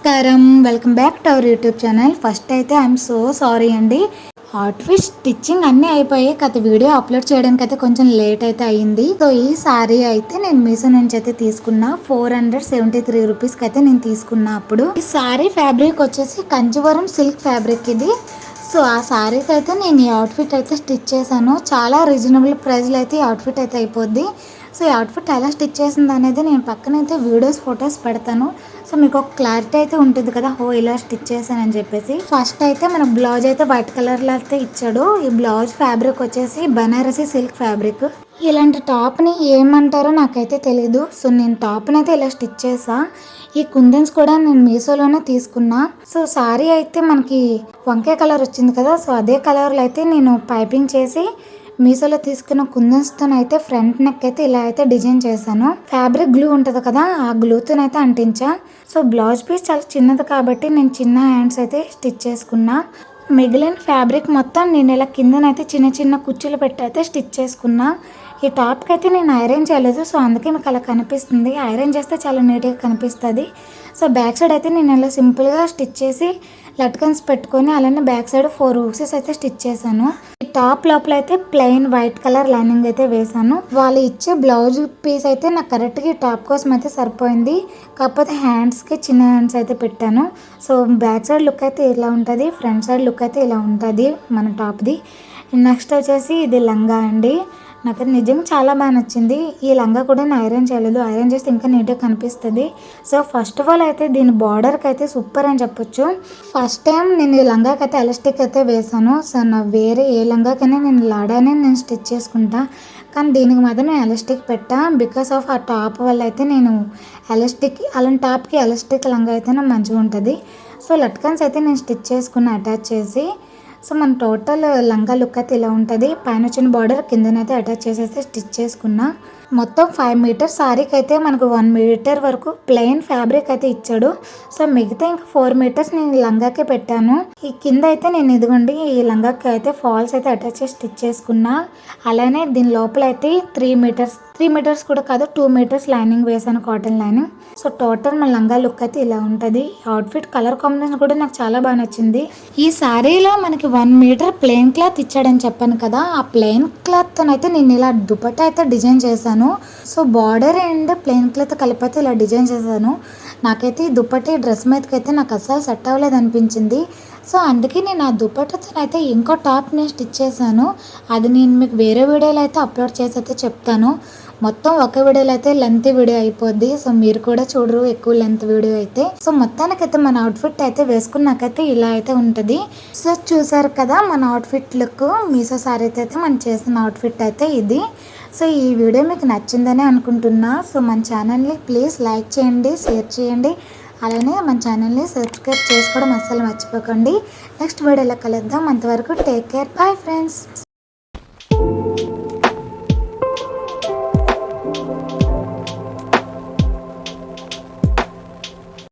నమస్కారం, welcome back to our YouTube channel. First అయితే I'm so sorry అండి. Outfit stitching అన్నీ అయిపోయాయి, వీడియో అప్లోడ్ చేయడానికి అయితే కొంచెం లేట్ అయితే అయ్యింది. సో ఈ సారీ అయితే నేను మీషో నుంచి అయితే తీసుకున్నా. 473 రూపీస్కి అయితే నేను తీసుకున్నా. అప్పుడు ఈ సారీ ఫ్యాబ్రిక్ వచ్చేసి కంచివరం సిల్క్ ఫ్యాబ్రిక్ ఇది. సో ఆ సారీకి అయితే నేను ఈ అవుట్ఫిట్ అయితే స్టిచ్ చేశాను. చాలా రీజనబుల్ ప్రైస్లో అయితే ఈ అవుట్ఫిట్ అయితే అయిపోద్ది. సో ఈ అవుట్ఫిట్ ఎలా స్టిచ్ చేసింది అనేది నేను పక్కనైతే వీడియోస్ ఫొటోస్ పెడతాను. సో మీకు ఒక క్లారిటీ అయితే ఉంటుంది కదా, ఇలా స్టిచ్ చేశానని చెప్పేసి. ఫస్ట్ అయితే మన బ్లౌజ్ అయితే వైట్ కలర్లో అయితే ఇచ్చాడు. ఈ బ్లౌజ్ ఫ్యాబ్రిక్ వచ్చేసి బనారసి సిల్క్ ఫ్యాబ్రిక్. ఇలాంటి టాప్ని ఏమంటారో నాకైతే తెలీదు. సో నేను టాప్ని అయితే ఇలా స్టిచ్ చేసా. ఈ కుందన్స్ కూడా నేను మీషోలోనే తీసుకున్నా. సో సారీ అయితే మనకి వంకాయ కలర్ వచ్చింది కదా, సో అదే కలర్లో అయితే నేను పైపింగ్ చేసి మీషోలో తీసుకున్న కుందన్స్తో అయితే ఫ్రంట్ నెక్ అయితే ఇలా అయితే డిజైన్ చేశాను. ఫ్యాబ్రిక్ గ్లూ ఉంటుంది కదా, ఆ గ్లూతో అయితే అంటించా. సో బ్లౌజ్ పీస్ చాలా చిన్నది కాబట్టి నేను చిన్న హ్యాండ్స్ అయితే స్టిచ్ చేసుకున్నా. మిగిలిన ఫ్యాబ్రిక్ మొత్తం నేను ఇలా కిందనైతే చిన్న చిన్న కుచ్చులు పెట్టి అయితే స్టిచ్ చేసుకున్నా. ఈ టాప్కి అయితే నేను ఐరన్ చేయలేదు, సో అందుకే మీకు అలా కనిపిస్తుంది. ఐరన్ చేస్తే చాలా నీట్గా కనిపిస్తుంది. సో బ్యాక్ సైడ్ అయితే నేను ఇలా సింపుల్గా స్టిచ్ చేసి లట్కన్స్ పెట్టుకొని అలానే బ్యాక్ సైడ్ 4 హూక్సెస్ అయితే స్టిచ్ చేశాను. ఈ టాప్ లోపల అయితే ప్లెయిన్ వైట్ కలర్ లైనింగ్ అయితే వేసాను. వాళ్ళు ఇచ్చే బ్లౌజ్ పీస్ అయితే నాకు కరెక్ట్గా ఈ టాప్ కోసం అయితే సరిపోయింది. కాకపోతే హ్యాండ్స్కి చిన్న హ్యాండ్స్ అయితే పెట్టాను. సో బ్యాక్ సైడ్ లుక్ అయితే ఇలా ఉంటుంది, ఫ్రంట్ సైడ్ లుక్ అయితే ఇలా ఉంటుంది మన టాప్ది. నెక్స్ట్ వచ్చేసి ఇది లంగా అండి. నాకు నిజంగా చాలా బాగా నచ్చింది. ఈ లంగా కూడా నేను ఐరన్ చేయలేదు, ఐరన్ చేస్తే ఇంకా నీట్గా కనిపిస్తుంది. సో ఫస్ట్ ఆఫ్ ఆల్ అయితే దీని బార్డర్కి అయితే సూపర్ అని చెప్పొచ్చు. ఫస్ట్ టైం నేను ఈ లంగాకి అయితే ఎలాస్టిక్ అయితే వేసాను. సో నా వేరే ఏ లంగాకైనా నేను లాడానే నేను స్టిచ్ చేసుకుంటా, కానీ దీనికి మాత్రం నేను ఎలాస్టిక్ పెట్టా. బికాస్ ఆఫ్ ఆ టాప్ వల్ల అయితే నేను ఎలాస్టిక్ అలాంటి టాప్కి ఎలాస్టిక్ లంగా అయితే నాకు మంచిగా ఉంటుంది. సో లట్కన్స్ అయితే నేను స్టిచ్ చేసుకున్న అటాచ్ చేసి. సో మన టోటల్ లంగా లుక్ అయితే ఇలా ఉంటుంది. పైన వచ్చిన బార్డర్ కిందనైతే అటాచ్ చేసేస్తే స్టిచ్ చేసుకున్నా. మొత్తం 5 మీటర్స్ సారీకి అయితే మనకు 1 మీటర్ వరకు ప్లెయిన్ ఫ్యాబ్రిక్ అయితే ఇచ్చాడు. సో మిగతా ఇంకా 4 మీటర్స్ నేను లంగాకే పెట్టాను. ఈ కింద అయితే నేను ఇదిగోండి ఈ లంగాకి అయితే ఫాల్స్ అయితే అటాచ్ చేసి స్టిచ్ చేసుకున్నా. అలానే దీని లోపల అయితే 3 మీటర్స్ కూడా కాదు, 2 మీటర్స్ లైనింగ్ వేసాను, కాటన్ లైనింగ్. సో టోటల్ మన లంగా లుక్ అయితే ఇలా ఉంటుంది. అవుట్ఫిట్ కలర్ కాంబినేషన్ కూడా నాకు చాలా బాగా నచ్చింది. ఈ శారీలో మనకి 1 మీటర్ ప్లెయిన్ క్లాత్ ఇచ్చాడని చెప్పాను కదా, ఆ ప్లెయిన్ క్లాత్తో అయితే నేను ఇలా దుపట్టా అయితే డిజైన్ చేశాను. So border and plain cloth కలిపి అయితే ఇలా డిజైన్ చేశాను. నాకైతే ఈ దుపట్టా డ్రెస్ మీదకి అయితే నాకు అస్సలు సెట్ అవ్వలేదు అనిపించింది. సో అందుకే నేను ఆ దుపట్టతో అయితే ఇంకో టాప్ నేను స్టిచ్ చేశాను. అది నేను మీకు వేరే వీడియోలో అయితే అప్లోడ్ చేసి అయితే చెప్తాను. మొత్తం ఒక వీడియోలో అయితే లెంత్ వీడియో అయిపోద్ది. సో మీరు కూడా చూడరు ఎక్కువ లెంత్ వీడియో అయితే. సో మొత్తానికైతే మన అవుట్ఫిట్ అయితే వేసుకున్నాకైతే ఇలా అయితే ఉంటుంది. సో చూసారు కదా మన అవుట్ఫిట్ లుక్. మీషో సారీ అయితే మనం చేసిన అవుట్ఫిట్ అయితే ఇది. సో ఈ వీడియో మీకు నచ్చిందని అనుకుంటున్నా. సో మన ఛానల్ని ప్లీజ్ లైక్ చేయండి, షేర్ చేయండి, అలానే మన ఛానల్ని సబ్స్క్రైబ్ చేసుకోవడం అస్సలు మర్చిపోకండి. నెక్స్ట్ వీడియోలో కలుద్దాం. అంతవరకు టేక్ కేర్, బాయ్ ఫ్రెండ్స్.